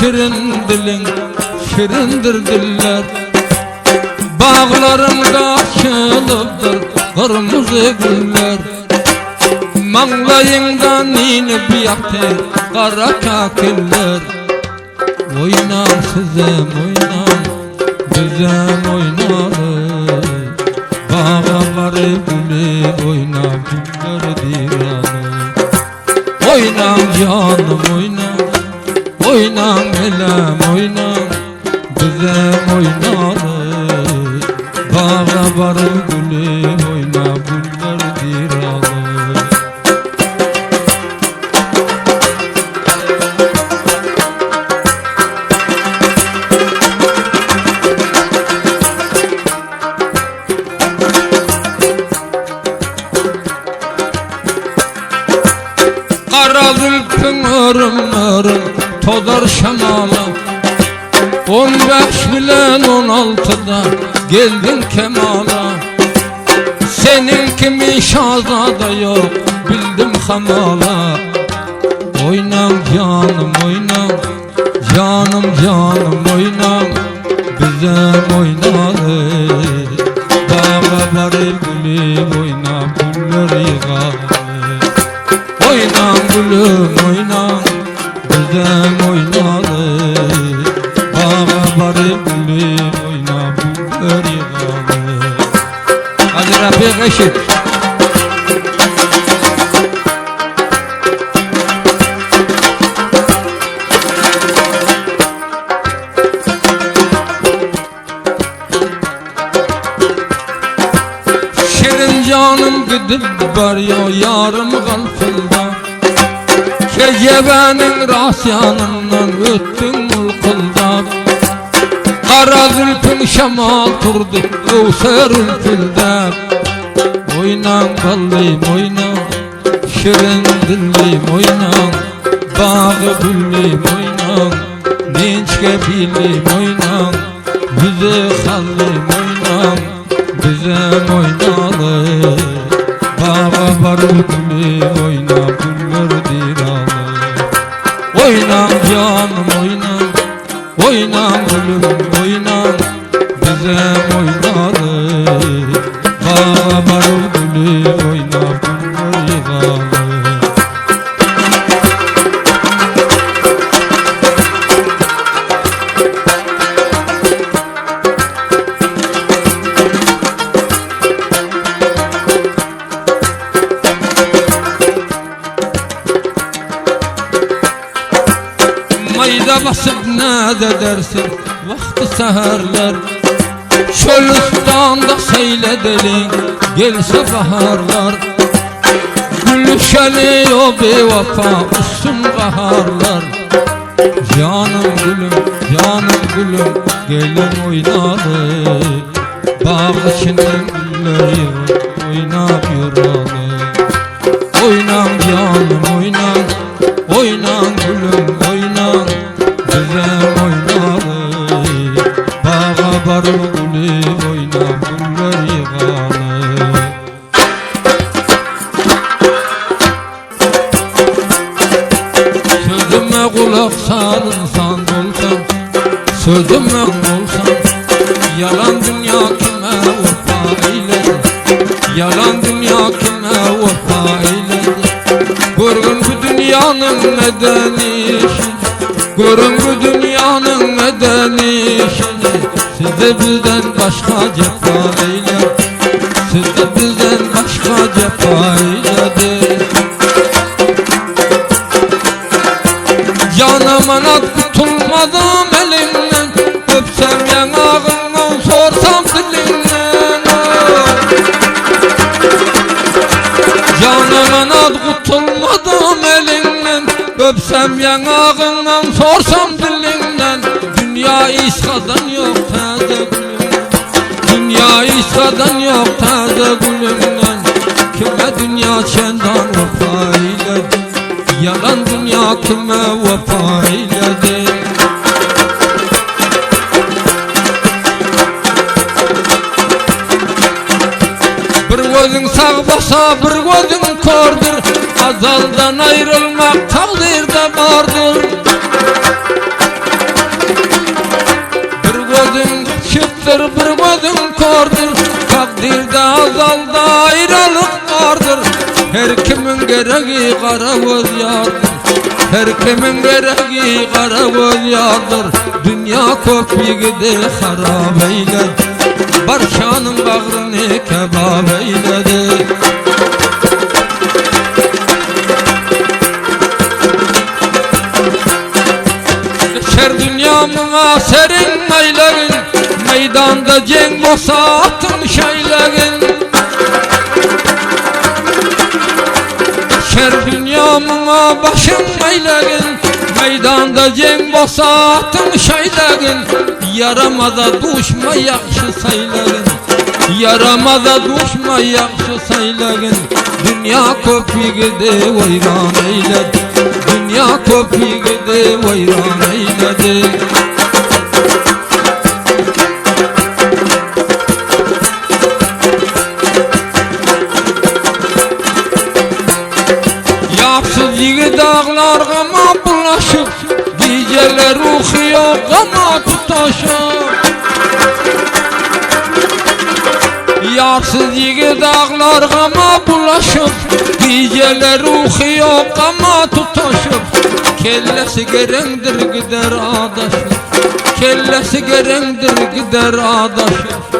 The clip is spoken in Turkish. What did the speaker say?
şirin dilin, şirindir diller. Bağlarında açılıptır kırmızı güller. Manglayından inip yaktır kara kakiller. Oynan sizem oynan, bizem oynarız. Bağları gülüp oyna, güller diranı. Oynan canım oynan, oynan elem oynan, bizem oynarız. Bağları gülüp oyna, güller diranı. Kara zülfün örüm örüm todar şamala. 15 bilen 16'da geldin kemala. Senin kimi şahzade yok bildim hamala. Oynan canım oynan, canım canım oynan, bizem oynarız. Bağları gülüp oyna, güller yığar. Oynan gülüm oynan, bizem oynarız. Bağları gülüp oyna, güller yığar. Hadi Rabbim eşit. Şirin canım gidip varıyor yarım kalfında. Kecebenin rasyanından öttün ulkulda. Kara zülfün şemal turdu Kevser ülfülde. Oynan kallıyım oynan, şirin dilliyim oynan. Bağı gülliyim oynan, dinç kefiliyim oynan. Yüzü kallıyım oynan, bizem oynalı. Bağı var gülüp oyna, güller diralı. Oynan canım oynan, oynan gülüm oynan, bizem oynalı. Bağı var gülüp oyna, güller yığalı. Mayda basıp ne dersin vakti seherler. Çölüstanda seyledelim gelse baharlar. Gülüşeli o bevafa üstün baharlar. Canım gülüm, canım gülüm, gelin oynarız. Bağ içinden güller yığıp oynap yuralı. Oynan canım oynan, oynan gülüm oynan, bizem oynarız. Bağa var gülüp oyna, güller yığalı. Sözüme kulak sarılsan olsan, sözüme olsan. Yalan dünya kime vefa eyledi, yalan dünya kime vefa eyledi. Görün bu dünyanın nedeni işini, görün bu dünyanın nedeni işini. Sizde bizden başka cefa eyledi, sizde bizden başka cefa eyledi. Canım anat tutulmadım elinden, öpsem yanağından sorsam dilinden. Canım anat tutulmadım elinden, öpsem yanağından sorsam dilinden. Dünya İsa'dan yok taze gülüm, dünya İsa'dan yok taze gülümden. Kime dünya çendan vefa eyledi, yalan dünya kime vefa eyledi. Bir gözün sağ basa bir gözün kördür. Azaldan ayrılmak takdirde vardır. açıktır, bir gözün kördür. Takdirde azalda ayrılık vardır. Her kimin gereği kara göz yardır. Her kimin gereği kara göz yardır. Dünya köpüğüde harap eyledi. Barşanın bağrını kebap eyledi. Geçer dünyamına serin meylagin. Meydanda cenk olsa atın şeylagin. Geçer dünyamına başın meylagin. Meydanda cenk olsa atın şeylagin. Yaramada düşme yakşı saylagin. Yaramada düşme yakşı saylagin. Dünya köpüğüde vayran eyledi. Dünya köpüğüde vayran eyledi. Yapsız yigit dağlar gama bulaşıp, geceler ruhiyo gama tutaşıp. Yarsız yigit dağlar gama bulaşıp, geceler ruhiyo gama tutaşıp. Kellesi gerendir gider adaşıp, kellesi gerendir gider adaşıp.